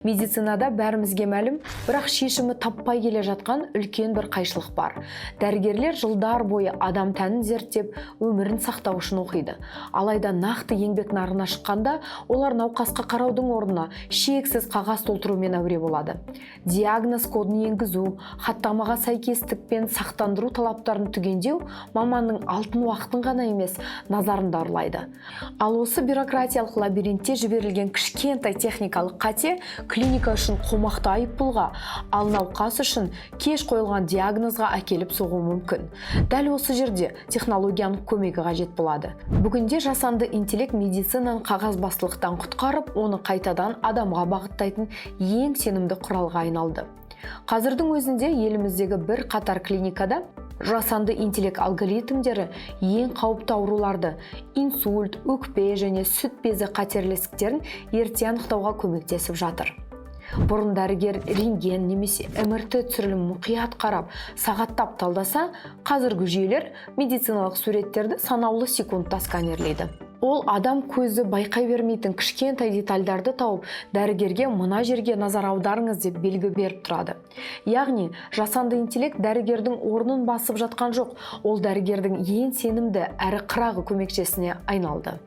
Медицинада бәрімізге мәлім, бірақ шешімі таппай келе жатқан үлкен бір қайшылық бар. Дәрігерлер жылдар бойы адам тәнін зерттеп, өмірін сақтау үшін оқиды. Алайда нақты еңбек нарығына шыққанда, олар науқасқа қараудың орнына шексіз қағаз толтырумен әуре болады. Диагноз кодын енгізу, хаттамаға сәйкестік пен сақтандыру талаптарын түгендеу маманның алтын уақытын ғана емес, назарын да ұрлайды. Ал осы бюрократиялық лабиринтте жіберілген кішкентай техникалық қате клиника үшін қомақты айыппұлға, ал науқас үшін кеш қойылған диагнозға әкеліп соғуы мүмкін. Дәл осы жерде технологияның көмегі қажет болады. Бүгінде жасанды интеллект медицинаны қағазбастылықтан құтқарып, оны қайтадан адамға бағыттайтын ең сенімді құралға айналды. Қазірдің өзінде еліміздегі бір қатар клиникада жасанды интеллект алгоритмдері ең қауіпті ауруларды, инсульт, өкпе және сүт безі қатерлі ерте анықтауға көмектесіп жатыр. Бұрын дәрігер рентген немесе МРТ түсірілімін мұқият қарап, сағаттап талдаса, қазіргі жүйелер медициналық суреттерді санаулы секундта сканерлейді. Ол адам көзі байқай бермейтін кішкентай детальдарды тауып, дәрігерге мына жерге назар аударыңыз деп белгі беріп тұрады. Яғни, жасанды интеллект дәрігердің орнын басып жатқан жоқ, ол дәрігердің ең сенімді әрі қырағы көмекшісіне айналды.